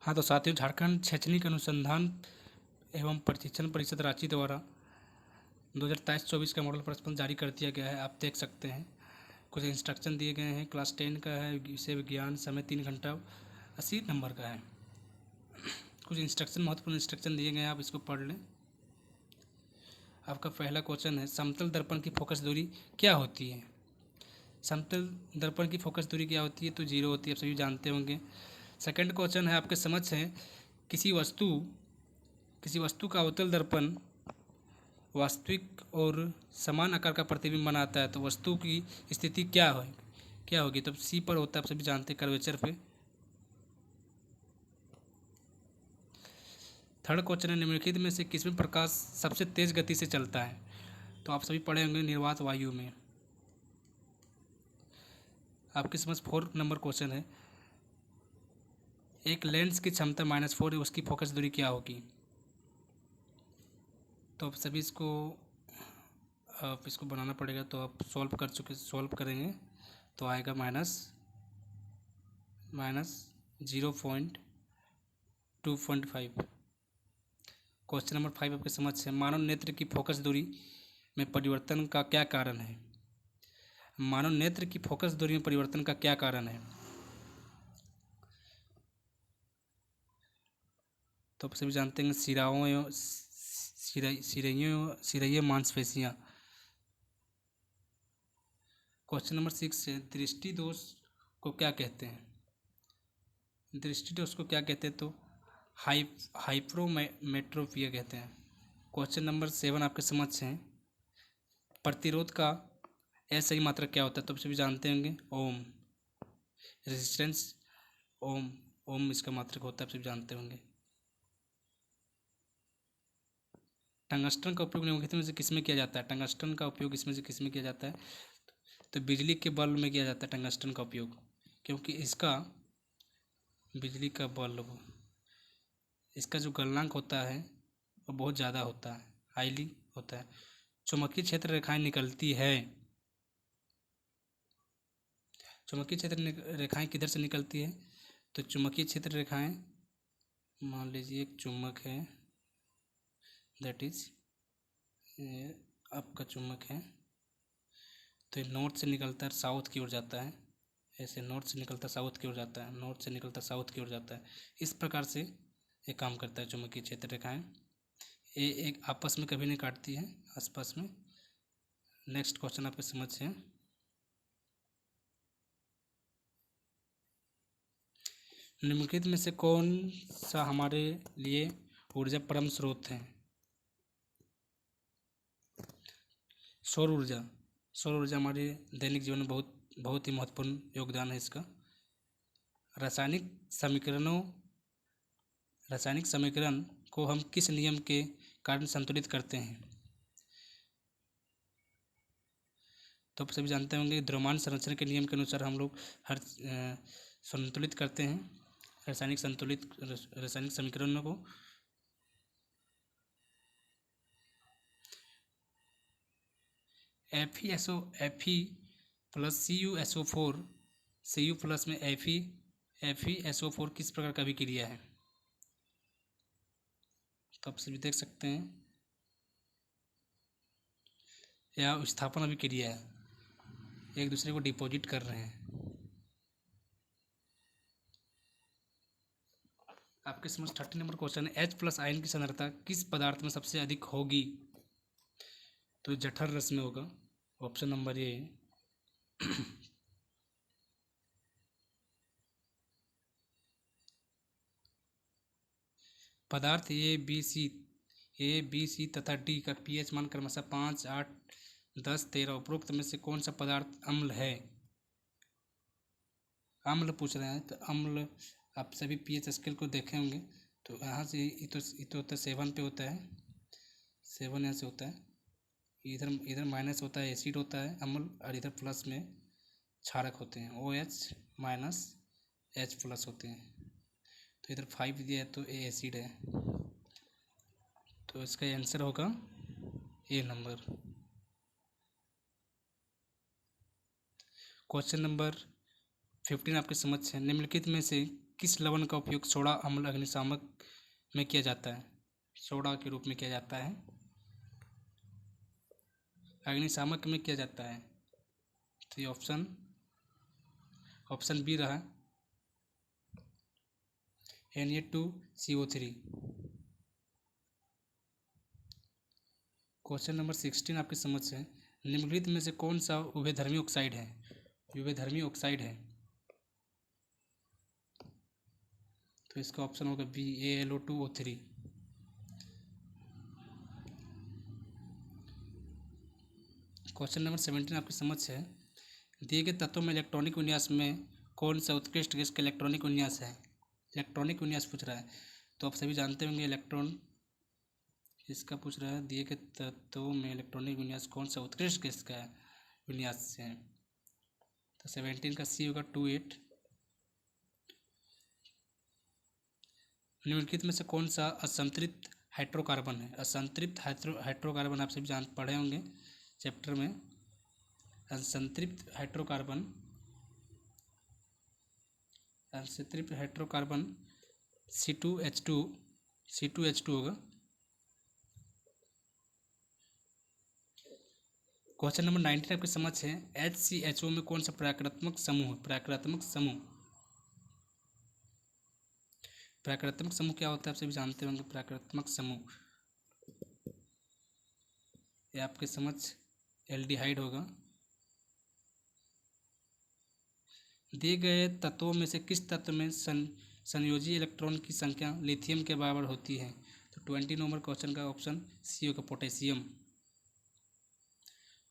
हाँ तो साथियों, झारखंड शैक्षणिक अनुसंधान एवं प्रशिक्षण परिषद रांची द्वारा 2023-24 का मॉडल प्रश्न जारी कर दिया गया है। आप देख सकते हैं कुछ इंस्ट्रक्शन दिए गए हैं। क्लास 10 का है, विषय विज्ञान, समय 3 घंटा 80 नंबर का है। कुछ इंस्ट्रक्शन, महत्वपूर्ण इंस्ट्रक्शन दिए गए हैं, आप इसको पढ़ लें। आपका पहला क्वेश्चन है, समतल दर्पण की फोकस दूरी क्या होती है। समतल दर्पण की फोकस दूरी क्या होती है, तो 0 होती है, आप सभी जानते होंगे। सेकंड क्वेश्चन है आपके समक्ष है, किसी वस्तु का अवतल दर्पण वास्तविक और समान आकार का प्रतिबिंब बनाता है, तो वस्तु की स्थिति क्या होगी, तब सी पर होता है, आप सभी जानते हैं, कर्वेचर पे। थर्ड क्वेश्चन है, निम्नलिखित में से किसमें प्रकाश सबसे तेज गति से चलता है, तो आप सभी पढ़े होंगे निर्वात वायु में। आपके समझ 4 नंबर क्वेश्चन है, एक लेंस की क्षमता -4 है, उसकी फोकस दूरी क्या होगी, तो आप सभी इसको बनाना पड़ेगा, तो आप सॉल्व करेंगे तो आएगा -0.2.5। क्वेश्चन नंबर 5 आपके समझ है, मानव नेत्र की फोकस दूरी में परिवर्तन का क्या कारण है। मानव नेत्र की फोकस दूरी में परिवर्तन का क्या कारण है, तो आप सभी जानते हैं सिराओं एवं सिरैय मांसपेशियाँ। क्वेश्चन नंबर 6 है, दृष्टि दोष को क्या कहते हैं। दृष्टि दोष को क्या कहते हैं, तो हाइप्रोमेट्रोपिया कहते हैं। क्वेश्चन नंबर 7 आपके समक्ष हैं, प्रतिरोध का सही मात्रक क्या होता है, तो आप सभी जानते होंगे ओम। रेजिस्टेंस ओम इसका मात्रक होता है, आप सभी जानते होंगे। टंगस्टन का उपयोग निम्नलिखित में से किसमें किया जाता है। टंगस्टन का उपयोग इसमें से किसमें किया जाता है, तो बिजली के बल्ब में किया जाता है टंगस्टन का उपयोग, क्योंकि बिजली का बल्ब, इसका जो गलनांक होता है वो बहुत ज़्यादा होता है, हाईली होता है। चुंबकीय क्षेत्र रेखाएं निकलती है, चुंबकीय क्षेत्र रेखाएं किधर से निकलती है, तो चुंबकीय क्षेत्र रेखाएं, मान लीजिए एक चुंबक है, दैट इज आपका चुंबक है, तो ये नॉर्थ से निकलता है साउथ की ओर जाता है, ऐसे नॉर्थ से निकलता साउथ की ओर जाता है, नॉर्थ से निकलता साउथ की ओर जाता है। इस प्रकार से ये काम करता है चुंबकीय क्षेत्र रेखाएं। ये एक आपस में कभी नहीं काटती है, आसपास में। नेक्स्ट क्वेश्चन आपके समझ है, निम्नलिखित में से कौन सा हमारे लिए ऊर्जा परम स्रोत है। सौर ऊर्जा हमारे दैनिक जीवन में बहुत ही महत्वपूर्ण योगदान है इसका। रासायनिक समीकरण को हम किस नियम के कारण संतुलित करते हैं, तो आप सभी जानते होंगे द्रव्यमान संरक्षण के नियम के अनुसार हम लोग हर संतुलित करते हैं रासायनिक समीकरणों को। Fe प्लस Cu प्लस में FeSO4 किस प्रकार का अभिक्रिया है, तो आप सभी देख सकते हैं यह विस्थापन अभिक्रिया है, एक दूसरे को डिपॉजिट कर रहे हैं। आपके समझ 30 नंबर क्वेश्चन है, H+ आयन की सांद्रता किस पदार्थ में सबसे अधिक होगी, तो जठर रस में होगा, ऑप्शन नंबर ए। पदार्थ ए बी सी तथा डी का pH मान क्रमशः 5, 8, 10, 13 उपरोक्त में से कौन सा पदार्थ अम्ल है। अम्ल पूछ रहे हैं, तो अम्ल आप सभी pH स्केल को देखे होंगे, तो यहाँ से तो होता है 7 पे होता है, 7 यहाँ से होता है, इधर माइनस होता है एसिड होता है अम्ल, और इधर प्लस में क्षारक होते हैं OH- H+ होते हैं, तो इधर 5 दिया है तो ए एसिड है, तो इसका आंसर होगा ए नंबर। क्वेश्चन नंबर 15 आपके समझ है, निम्नलिखित में से किस लवण का उपयोग सोडा अम्ल अग्निशामक में किया जाता है? सोडा के रूप में किया जाता है, अग्निशामक में किया जाता है। तो ये ऑप्शन बी रहा Na2CO3। क्वेश्चन नंबर 16 आपकी समझ से, निम्नलिखित में से कौन सा उभयधर्मी ऑक्साइड है? उभयधर्मी ऑक्साइड है तो इसका ऑप्शन होगा बी AlO2O3। क्वेश्चन नंबर 17 आपकी समझ से है, दिए गए तत्वों में इलेक्ट्रॉनिक विन्यास में कौन सा उत्कृष्ट गैस का इलेक्ट्रॉनिक विन्यास है? इलेक्ट्रॉनिक विन्यास पूछ रहा है, तो आप सभी जानते होंगे इलेक्ट्रॉन इसका पूछ रहा है, दिए गए तत्वों में इलेक्ट्रॉनिक विन्यास कौन सा उत्कृष्ट गैस का विन्यास है? तो 17 का सी होगा 28। निम्नलिखित में से कौन सा असंतृप्त हाइड्रोकार्बन है? असंतृप्त हाइड्रोकार्बन आप सभी पढ़े होंगे चैप्टर में। असंतृप्त हाइड्रोकार्बन C2H2 होगा। क्वेश्चन नंबर 19 आपकी समझ है, HCHO में कौन सा प्राकृतिक समूह क्या होता है? आप सभी जानते होंगे प्राकृतिक समूह, ये आपके समझ एल्डिहाइड होगा। दिए गए तत्वों में से किस तत्व में संयोजी इलेक्ट्रॉन की संख्या लिथियम के बराबर होती है? तो 20 नंबर क्वेश्चन का ऑप्शन सी होगा पोटेशियम।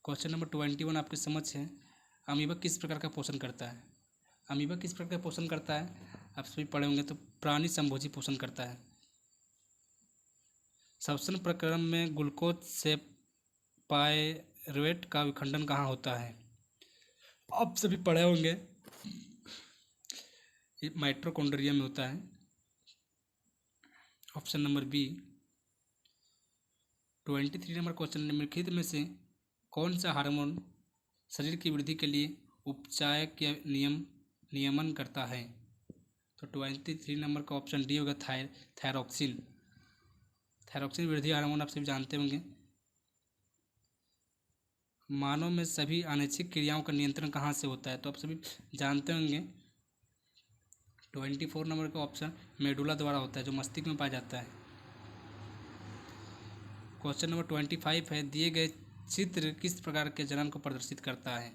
क्वेश्चन नंबर 21 आपकी समझ है, अमीबा किस प्रकार का पोषण करता है? अमीबा किस प्रकार का पोषण करता है? आप सभी पढ़े होंगे, तो प्राणी संभोजी पोषण करता है। श्वसन प्रक्रम में ग्लूकोज से पायरुवेट का विखंडन कहाँ होता है? आप सभी पढ़े होंगे, ये माइटोकॉन्ड्रिया में होता है। Option number B. 23 number question, निम्नलिखित में से कौन सा हार्मोन शरीर की वृद्धि के लिए उपचाय के नियमन करता है? तो 23 नंबर का ऑप्शन डी होगा थायरॉक्सिन। थायरॉक्सिन वृद्धि हार्मोन आप सभी जानते होंगे। मानव में सभी अनैच्छिक क्रियाओं का नियंत्रण कहाँ से होता है? तो आप सभी जानते होंगे 24 नंबर का ऑप्शन मेडुला द्वारा होता है, जो मस्तिष्क में पाया जाता है। क्वेश्चन नंबर 25 है, दिए गए चित्र किस प्रकार के जनन को प्रदर्शित करता है?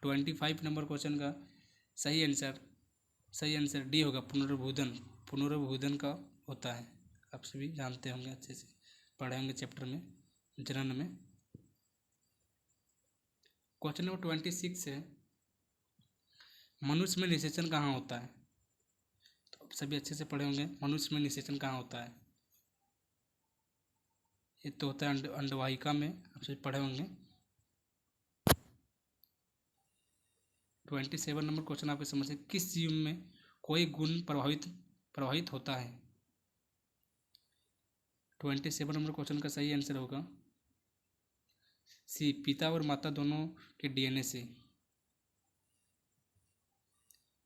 25 नंबर क्वेश्चन का सही आंसर डी होगा पुनर्भूदन का होता है। आप सभी जानते होंगे, अच्छे से पढ़े होंगे चैप्टर में जनन में। क्वेश्चन नंबर 26 है, मनुष्य में निषेचन कहाँ होता है? तो आप सभी अच्छे से पढ़े होंगे, मनुष्य में निषेचन कहाँ होता है? ये तो होता है अंडवाहिका में, आप सभी पढ़े होंगे। 27 नंबर क्वेश्चन आपके समझ है, किस जीव में कोई गुण प्रभावित होता है? 27 नंबर क्वेश्चन का सही आंसर होगा सी, पिता और माता दोनों के DNA से।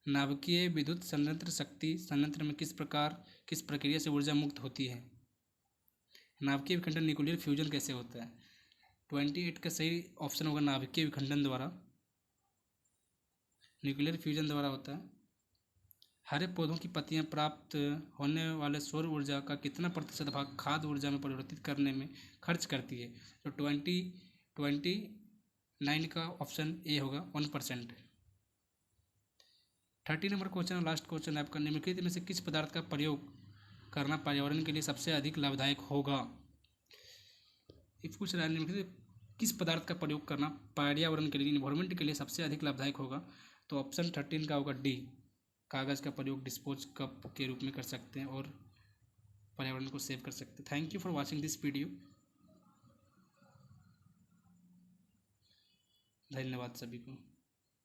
नाभिकीय विद्युत शक्ति संयंत्र में किस प्रक्रिया से ऊर्जा मुक्त होती है? नाभिकीय विखंडन न्यूक्लियर फ्यूजन कैसे होता है? 28 का सही ऑप्शन होगा नाभिकीय विखंडन द्वारा, न्यूक्लियर फ्यूजन द्वारा होता है। हरे पौधों की पत्तियां प्राप्त होने वाले सौर ऊर्जा का कितना प्रतिशत भाग खाद्य ऊर्जा में परिवर्तित करने में खर्च करती है? तो 29 का ऑप्शन ए होगा 1%। 30 नंबर क्वेश्चन, लास्ट क्वेश्चन है आपका, निम्नलिखित में से किस पदार्थ का प्रयोग करना पर्यावरण के लिए सबसे अधिक लाभदायक होगा? ये पूछ रहा है, निम्नलिखित किस पदार्थ का प्रयोग करना पर्यावरण के लिए, इन्वायरमेंट के लिए सबसे अधिक लाभदायक होगा? तो ऑप्शन 13 का होगा डी, कागज़ का प्रयोग डिस्पोज कप के रूप में कर सकते हैं और पर्यावरण को सेव कर सकते हैं। Thank you for watching this video. धन्यवाद सभी को।